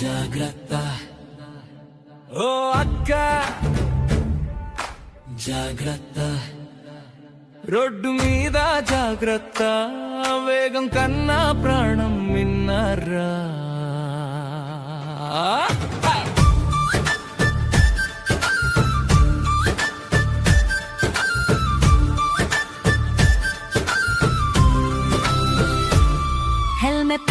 జాగ్రత్త ఓ అక్క జాగ్రత్త రోడ్డు మీద జాగ్రత్త వేగం కన్నా ప్రాణం మిన్నారా హెల్మెట్